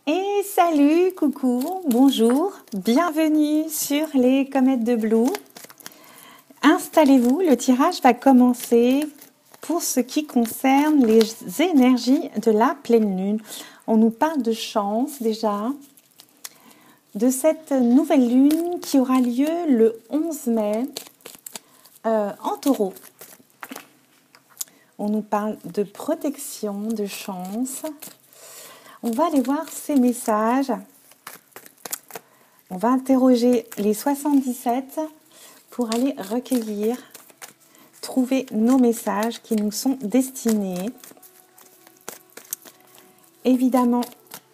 Et salut, coucou, bonjour, bienvenue sur les comètes de Blue. Installez-vous, le tirage va commencer pour ce qui concerne les énergies de la pleine lune. On nous parle de chance déjà, de cette nouvelle lune qui aura lieu le 11 mai en taureau. On nous parle de protection, de chance. On va aller voir ces messages. On va interroger les 77 pour aller recueillir, trouver nos messages qui nous sont destinés. Évidemment,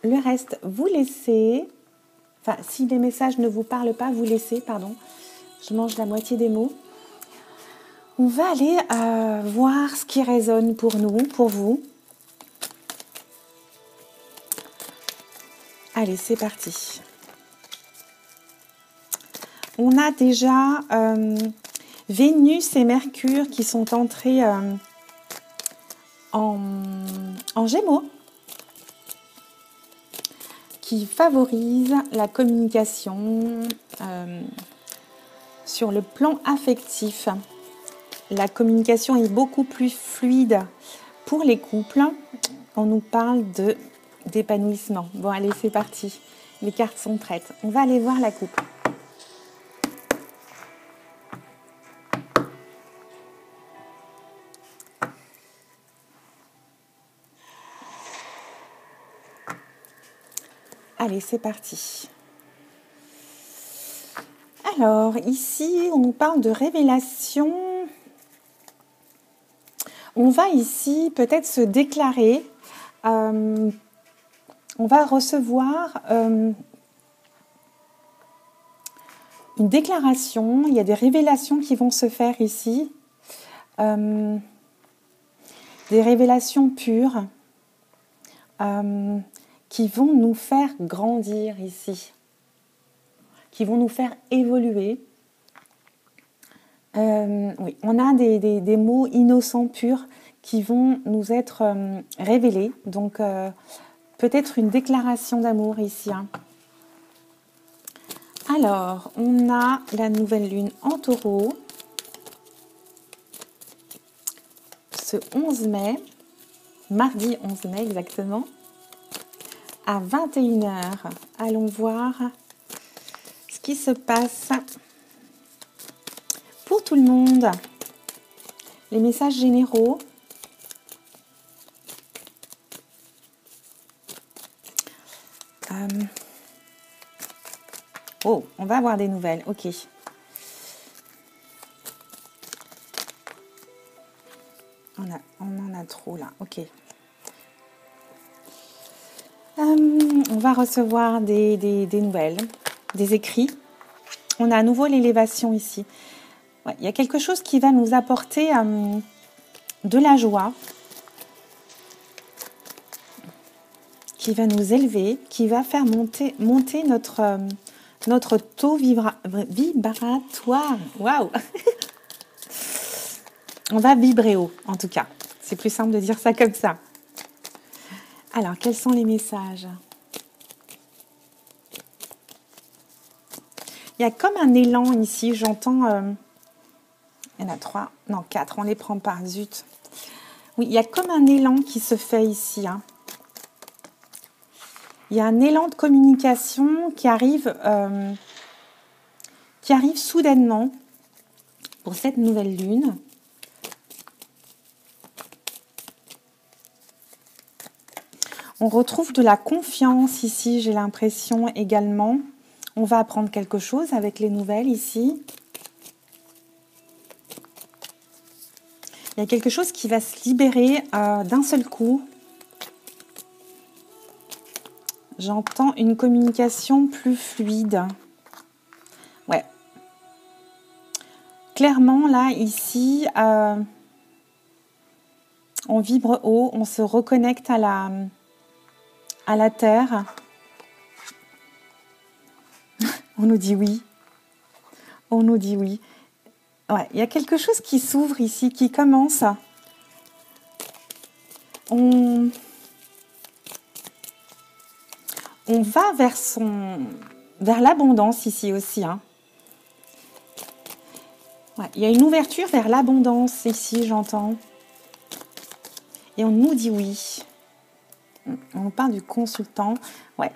le reste, vous laissez. Enfin, si les messages ne vous parlent pas, vous laissez, pardon. Je mange la moitié des mots. On va aller voir ce qui résonne pour nous, pour vous. Allez, c'est parti. On a déjà Vénus et Mercure qui sont entrés en Gémeaux, qui favorisent la communication sur le plan affectif. La communication est beaucoup plus fluide pour les couples. On nous parle d'épanouissement. Bon, allez, c'est parti. Les cartes sont prêtes. On va aller voir la coupe. Allez, c'est parti. Alors, ici, on nous parle de révélation. On va ici peut-être se déclarer. On va recevoir une déclaration. Il y a des révélations qui vont se faire ici. Des révélations pures qui vont nous faire grandir ici, qui vont nous faire évoluer. Oui, on a des mots innocents, purs, qui vont nous être révélés. Donc, peut-être une déclaration d'amour ici. Hein. Alors, on a la nouvelle lune en taureau. Ce 11 mai, mardi 11 mai exactement, à 21h. Allons voir ce qui se passe pour tout le monde. Les messages généraux. Oh, on va avoir des nouvelles. Ok. On en a trop là. Ok. On va recevoir des nouvelles, des écrits. On a à nouveau l'élévation ici. Ouais, il y a quelque chose qui va nous apporter de la joie, qui va nous élever, qui va faire monter notre taux vibratoire. Waouh. On va vibrer haut, en tout cas. C'est plus simple de dire ça comme ça. Alors, quels sont les messages ? Il y a comme un élan ici, j'entends... il y en a 3, non 4, on ne les prend pas, zut. Oui, il y a comme un élan qui se fait ici. Hein. Il y a un élan de communication qui arrive soudainement pour cette nouvelle lune. On retrouve de la confiance ici, j'ai l'impression également. On va apprendre quelque chose avec les nouvelles ici. Il y a quelque chose qui va se libérer d'un seul coup. J'entends une communication plus fluide. Ouais. Clairement, là, ici, on vibre haut, on se reconnecte à la terre. On nous dit oui. On nous dit oui. Ouais, il y a quelque chose qui s'ouvre ici, qui commence. On va vers l'abondance ici aussi. Hein. Ouais, il y a une ouverture vers l'abondance ici, j'entends. Et on nous dit oui. On parle du consultant. Ouais.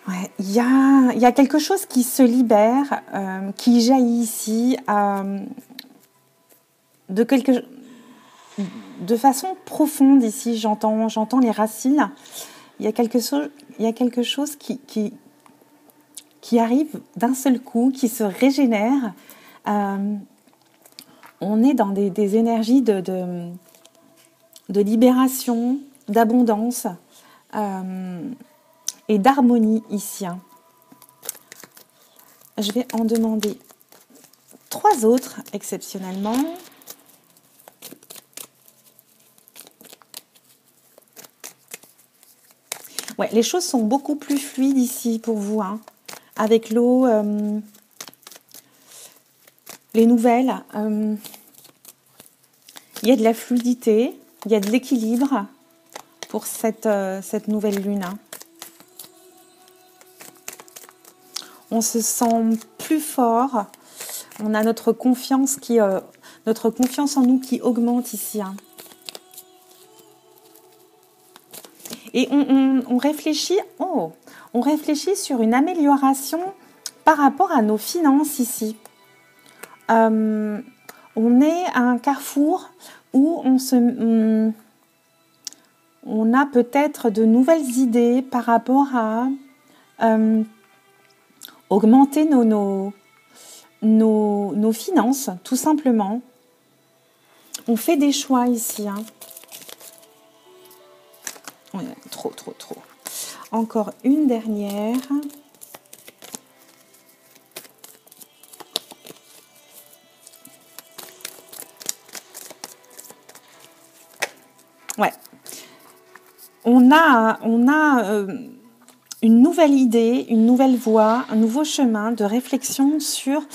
Ouais, il y a quelque chose qui se libère, qui jaillit ici de façon profonde ici. J'entends les racines. Il y a quelque chose qui arrive d'un seul coup, qui se régénère. On est dans des énergies de libération, d'abondance et d'harmonie ici. Hein. Je vais en demander 3 autres exceptionnellement. Ouais, les choses sont beaucoup plus fluides ici pour vous. Hein. Avec l'eau, les nouvelles, il y a de la fluidité, il y a de l'équilibre pour cette nouvelle lune. Hein. On se sent plus fort, on a notre confiance en nous qui augmente ici. Hein. Et on réfléchit sur une amélioration par rapport à nos finances ici. On est à un carrefour où on a peut-être de nouvelles idées par rapport à augmenter nos finances, tout simplement. On fait des choix ici. Hein. Trop. Encore une dernière. Ouais. On a une nouvelle idée, une nouvelle voie, un nouveau chemin de réflexion sur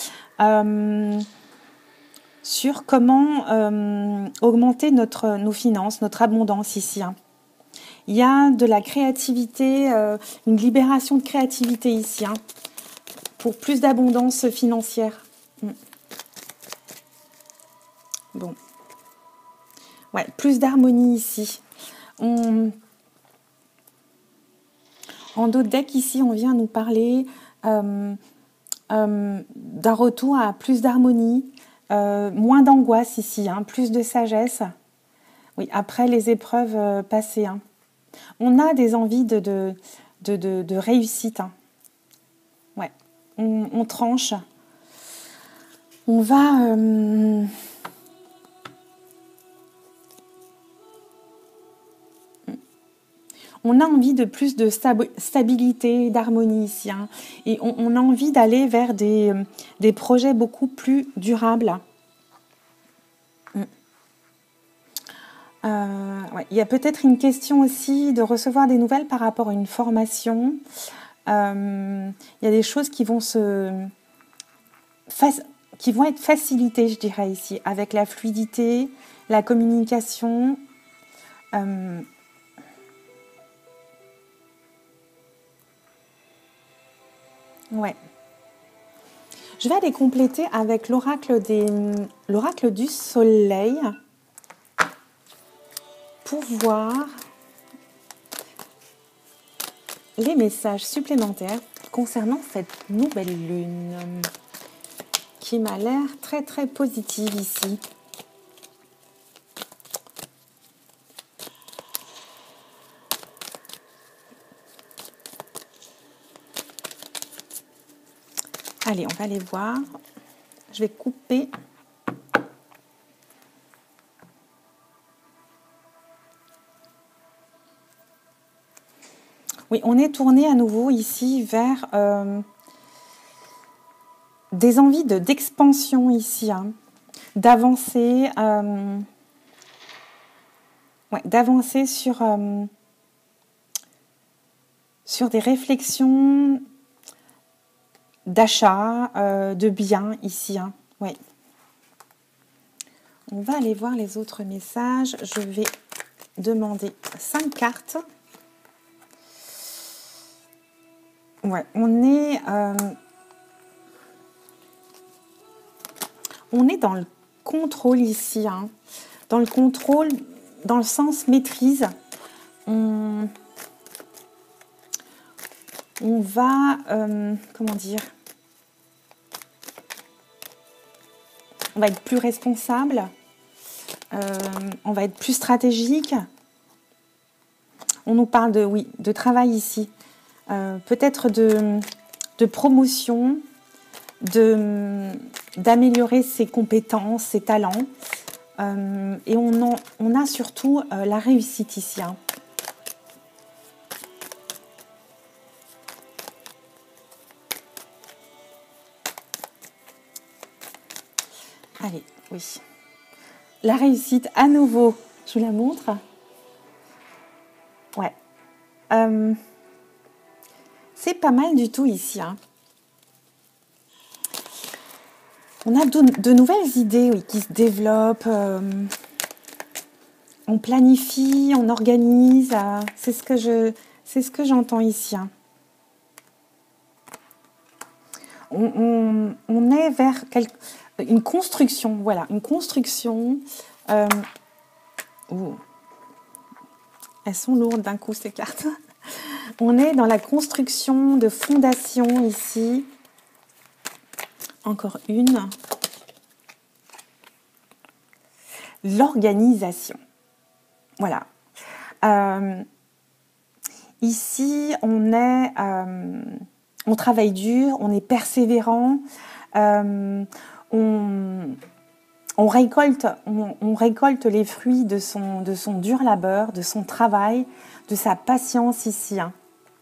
comment augmenter nos finances, notre abondance ici. Hein. Il y a de la créativité, une libération de créativité ici, hein, pour plus d'abondance financière. Bon. Ouais, plus d'harmonie ici. En dos de deck, ici, on vient nous parler d'un retour à plus d'harmonie, moins d'angoisse ici, hein, plus de sagesse. Oui, après les épreuves passées. Hein. On a des envies de réussite. Hein. Ouais, on tranche. On va... on a envie de plus de stabilité, d'harmonie ici. Hein. Et on a envie d'aller vers des projets beaucoup plus durables. Ouais. Il y a peut-être une question aussi de recevoir des nouvelles par rapport à une formation. Il y a des choses qui vont être facilitées, je dirais ici, avec la fluidité, la communication. Ouais. Je vais aller compléter avec l'oracle du soleil pour voir les messages supplémentaires concernant cette nouvelle lune qui m'a l'air très très positive ici. Allez, on va aller voir. Je vais couper. Oui, on est tourné à nouveau ici vers des envies d'expansion ici, hein, d'avancer, d'avancer sur des réflexions d'achat, de biens ici. Hein, ouais. On va aller voir les autres messages. Je vais demander 5 cartes. Ouais, on est dans le contrôle ici, hein. Dans le contrôle, dans le sens maîtrise. On va, comment dire, on va être plus responsable, on va être plus stratégique. On nous parle de, oui, de travail ici, peut-être de promotion, d'améliorer ses compétences, ses talents. Et on a surtout la réussite ici, hein. Allez, oui. La réussite, à nouveau, je vous la montre. Ouais. C'est pas mal du tout ici, hein. On a de nouvelles idées, oui, qui se développent. On planifie, on organise. C'est ce que j'entends ici, hein. On est vers une construction, voilà, une construction. Elles sont lourdes d'un coup, ces cartes. On est dans la construction de fondations ici. Encore une. L'organisation. Voilà. Ici, on travaille dur, on est persévérant, on récolte les fruits de son dur labeur, de son travail, de sa patience ici, hein.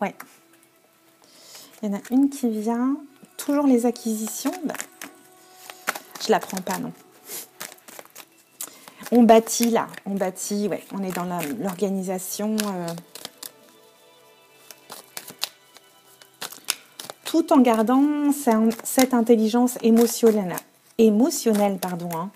Ouais. Il y en a une qui vient, toujours les acquisitions. Je la prends pas, non. On bâtit là, ouais, on est dans l'organisation. Tout en gardant cette intelligence émotionnelle, pardon, hein.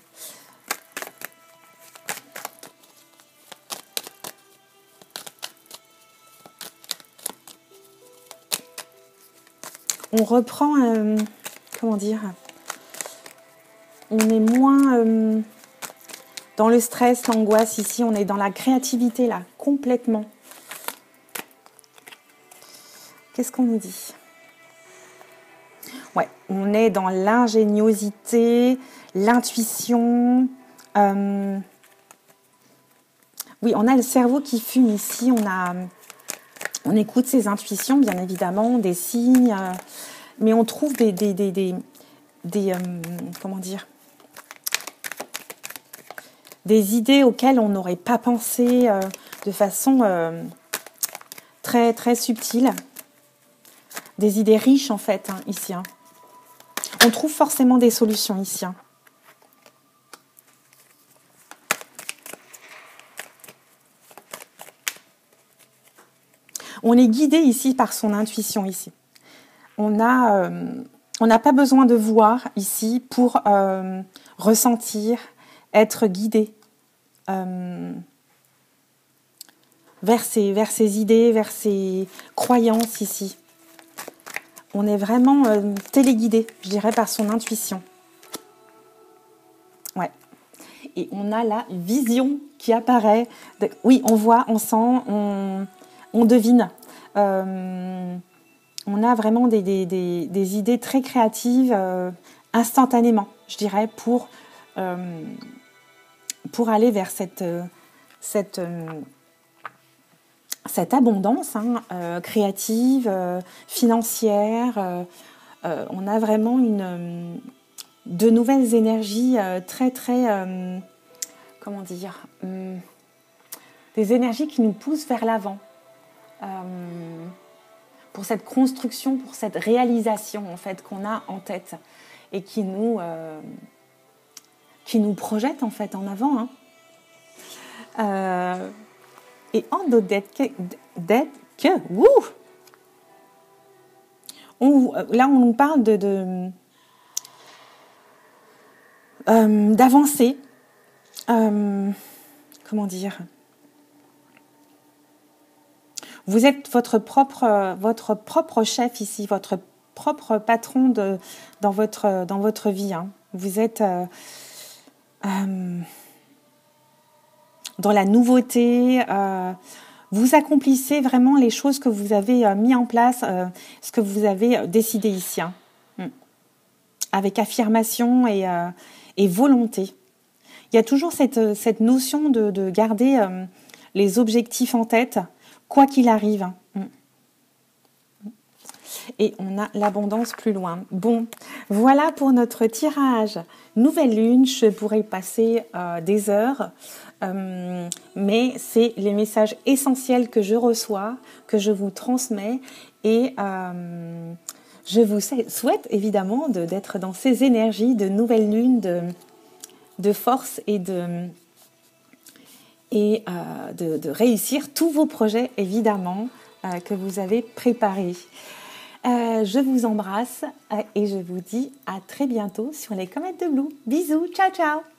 On reprend, comment dire, on est moins dans le stress, l'angoisse. Ici, on est dans la créativité, là, complètement. Qu'est-ce qu'on nous dit ? Ouais, on est dans l'ingéniosité, l'intuition. Oui, on a le cerveau qui fume ici. On écoute ses intuitions, bien évidemment, des signes, mais on trouve comment dire, des idées auxquelles on n'aurait pas pensé de façon très très subtile. Des idées riches en fait, hein, ici, hein. On trouve forcément des solutions ici, hein. On est guidé ici par son intuition ici. On n'a pas besoin de voir ici pour ressentir, être guidé vers ses idées, vers ses croyances ici. On est vraiment téléguidé, je dirais, par son intuition. Ouais. Et on a la vision qui apparaît. Oui, on voit, on sent, on devine. On a vraiment des idées très créatives instantanément, je dirais, pour aller vers cette abondance, hein, créative, financière. On a vraiment de nouvelles énergies très, très, comment dire, des énergies qui nous poussent vers l'avant. Pour cette construction, pour cette réalisation en fait qu'on a en tête et qui nous projette en fait en avant, hein. Et en d'autres là on nous parle d'avancer, comment dire, Vous êtes votre propre chef ici, votre propre patron dans votre vie. Hein. Vous êtes dans la nouveauté. Vous accomplissez vraiment les choses que vous avez mis en place, ce que vous avez décidé ici. Hein. Avec affirmation et volonté. Il y a toujours cette notion de garder les objectifs en tête, quoi qu'il arrive. Et on a l'abondance plus loin. Bon, voilà pour notre tirage nouvelle lune. Je pourrais passer des heures, mais c'est les messages essentiels que je reçois, que je vous transmets et je vous souhaite évidemment d'être dans ces énergies de nouvelle lune, de force et de réussir tous vos projets évidemment que vous avez préparés. Je vous embrasse et je vous dis à très bientôt sur les comètes de Blue. Bisous, ciao ciao.